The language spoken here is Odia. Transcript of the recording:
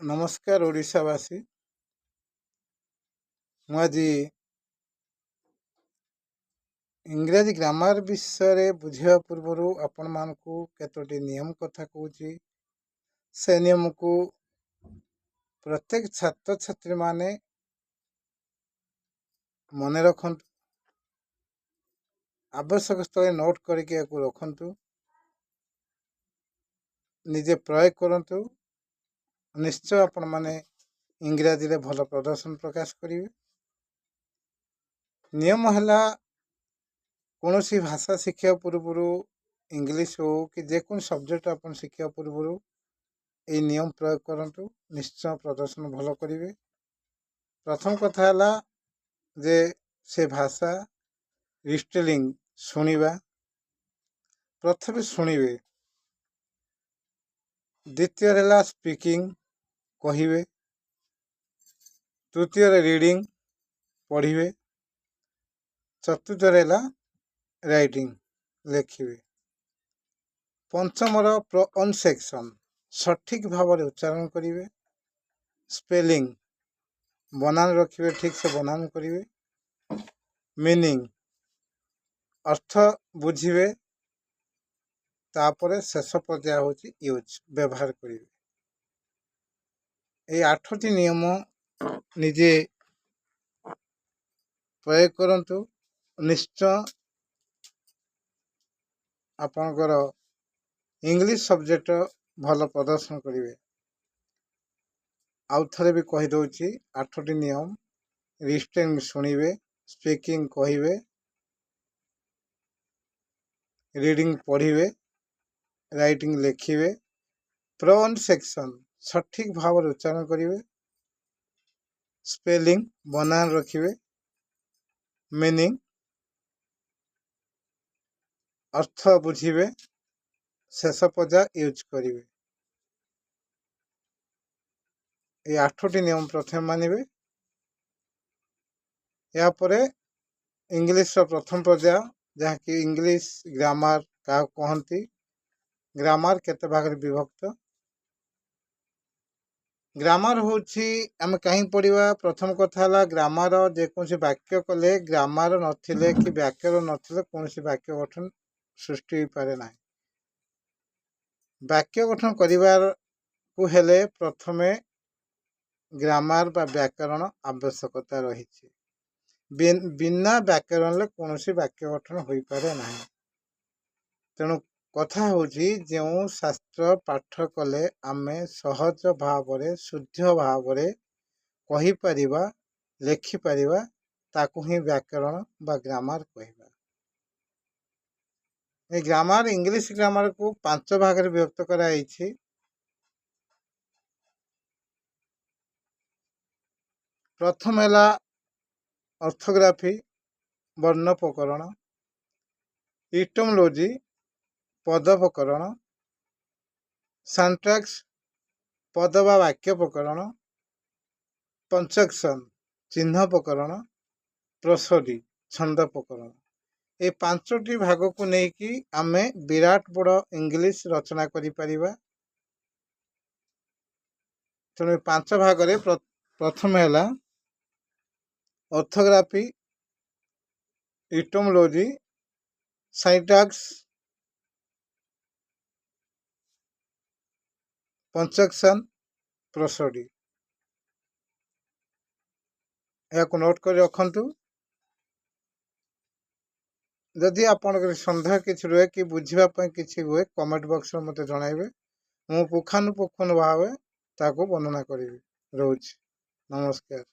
नमस्कार ओडिशावासी। ମୁଁ ଆଜି ଇଂରାଜୀ ଗ୍ରାମାର ବିଷୟରେ ବୁଝିବା ପୂର୍ବରୁ ଆପଣମାନଙ୍କୁ କେତୋଟି ନିୟମ କଥା କହୁଛି। ସେ ନିୟମକୁ ପ୍ରତ୍ୟେକ ଛାତ୍ରଛାତ୍ରୀମାନେ ମନେ ରଖନ୍ତୁ, ଆବଶ୍ୟକ ସ୍ଥଳେ ନୋଟ୍ କରିକି ଏହାକୁ ରଖନ୍ତୁ, ନିଜେ ପ୍ରୟୋଗ କରନ୍ତୁ। ନିଶ୍ଚୟ ଆପଣମାନେ ଇଂରାଜୀରେ ଭଲ ପ୍ରଦର୍ଶନ ପ୍ରକାଶ କରିବେ। ନିୟମ ହେଲା, କୌଣସି ଭାଷା ଶିଖିବା ପୂର୍ବରୁ ଇଂଲିଶ ହଉ କି ଯେକୌଣସି ସବଜେକ୍ଟ ଆପଣ ଶିଖିବା ପୂର୍ବରୁ এই ନିୟମ ପ୍ରୟୋଗ କରନ୍ତୁ, ନିଶ୍ଚୟ ପ୍ରଦର୍ଶନ ଭଲ କରିବେ। ପ୍ରଥମ କଥା ହେଲା ଯେ ସେ ଭାଷା ରିଷ୍ଟେଲିଂ ଶୁଣିବା, ପ୍ରଥମେ ଶୁଣିବେ। ଦ୍ୱିତୀୟରେ ହେଲା ସ୍ପିକିଂ କହିବେ। ତୃତୀୟରେ ରିଡ଼ିଂ ପଢ଼ିବେ। ଚତୁର୍ଥରେ ହେଲା ରାଇଟିଂ ଲେଖିବେ। ପଞ୍ଚମର ପ୍ରୋନାଉନ୍ସିଏସନ୍ ସଠିକ୍ ଭାବରେ ଉଚ୍ଚାରଣ କରିବେ। ସ୍ପେଲିଂ ବନାନ ରଖିବେ, ଠିକ୍ ସେ ବନାନ କରିବେ। ମିନିଂ ଅର୍ଥ ବୁଝିବେ। ତାପରେ ଶେଷ ପର୍ଯ୍ୟାୟ ହେଉଛି ୟୁଜ୍, ବ୍ୟବହାର କରିବେ। এই 8ଟି ନିୟମ ନିଜେ ପ୍ରୟୋଗ କରନ୍ତୁ, ନିଶ୍ଚୟ ଆପଣଙ୍କର ଇଂଲିଶ ସବଜେକ୍ଟ ଭଲ ପ୍ରଦର୍ଶନ କରିବେ। ଆଉ ଥରେ ବି କହିଦେଉଛି 8ଟି ନିୟମ। ରିଷ୍ଟେଲିଂ ଶୁଣିବେ, ସ୍ପିକିଂ କହିବେ, ରିଡ଼ିଂ ପଢ଼ିବେ, ରାଇଟିଂ ଲେଖିବେ, ପ୍ରୋନାଉନ୍ସିଏସନ୍ ସଠିକ୍ ଭାବରେ ଉଚ୍ଚାରଣ କରିବେ, ସ୍ପେଲିଂ ବନାନ ରଖିବେ, ମିନିଂ ଅର୍ଥ ବୁଝିବେ, ଶେଷ ପର୍ଯ୍ୟାୟ ୟୁଜ୍ କରିବେ। এই 8ଟି ନିୟମ ପ୍ରଥମେ ମାନିବେ। ଏହାପରେ ଇଂଲିଶର ପ୍ରଥମ ପର୍ଯ୍ୟାୟ, ଯାହାକି ଇଂଲିଶ ଗ୍ରାମାର କାହାକୁ କହନ୍ତି। ଗ୍ରାମାର କେତେ ଭାଗରେ ବିଭକ୍ତ? ଗ୍ରାମାର ହେଉଛି, ଆମେ କାହିଁକି ପଢ଼ିବା? ପ୍ରଥମ କଥା ହେଲା, ଗ୍ରାମାର ଯେକୌଣସି ବାକ୍ୟ କଲେ ଗ୍ରାମାର ନଥିଲେ କି ବ୍ୟାକରଣ ନଥିଲେ କୌଣସି ବାକ୍ୟ ଗଠନ ସୃଷ୍ଟି ହୋଇପାରେ ନାହିଁ। ବାକ୍ୟ ଗଠନ କରିବାକୁ ହେଲେ ପ୍ରଥମେ ଗ୍ରାମାର ବା ବ୍ୟାକରଣ ଆବଶ୍ୟକତା ରହିଛି। ବିନା ବ୍ୟାକରଣରେ କୌଣସି ବାକ୍ୟ ଗଠନ ହୋଇପାରେ ନାହିଁ। ତେଣୁ କଥା ହେଉଛି, ଯେଉଁ ଶାସ୍ତ୍ର ପାଠ କଲେ ଆମେ ସହଜ ଭାବରେ ଶୁଦ୍ଧ ଭାବରେ କହିପାରିବା, ଲେଖିପାରିବା, ତାକୁ ହିଁ ବ୍ୟାକରଣ ବା ଗ୍ରାମାର କହିବା। এই ଗ୍ରାମାର ଇଂଲିଶ ଗ୍ରାମାରକୁ 5 ଭାଗରେ ବିଭକ୍ତ କରାଯାଇଛି। ପ୍ରଥମ ହେଲା ଅର୍ଥୋଗ୍ରାଫି, ବର୍ଣ୍ଣୋପକରଣ, ଇଟିମୋଲୋଜି, ପଦୋପକରଣ, ସିଣ୍ଟାକ୍ସ, ପଦ ବା ବାକ୍ୟ ପ୍ରକରଣ, ପଞ୍ଚକ୍ସନ୍ ଚିହ୍ନୋପକରଣ, ପ୍ରୋସୋଡି ଛନ୍ଦ ପ୍ରକରଣ। এই 5ଟି ଭାଗକୁ ନେଇକି ଆମେ ବିରାଟ ବଡ଼ ଇଂଲିଶ ରଚନା କରିପାରିବା। ତେଣୁ 5 ଭାଗରେ ପ୍ରଥମେ ହେଲା ଅର୍ଥୋଗ୍ରାଫି, ଇଟିମୋଲୋଜି, ସିଣ୍ଟାକ୍ସ, ପଞ୍ଚକ୍ସନ୍, ପ୍ରୋସୋଡି। ଏହାକୁ ନୋଟ୍ କରି ରଖନ୍ତୁ। ଯଦି ଆପଣଙ୍କର ସନ୍ଦେହ କିଛି ରୁହେ କି ବୁଝିବା ପାଇଁ କିଛି ହୁଏ, କମେଣ୍ଟ ବକ୍ସରେ ମୋତେ ଜଣାଇବେ। ମୁଁ ପୁଙ୍ଖାନୁପୁଙ୍ଖ ଭାବେ ତାକୁ ବର୍ଣ୍ଣନା କରିବି। ରହୁଛି, ନମସ୍କାର।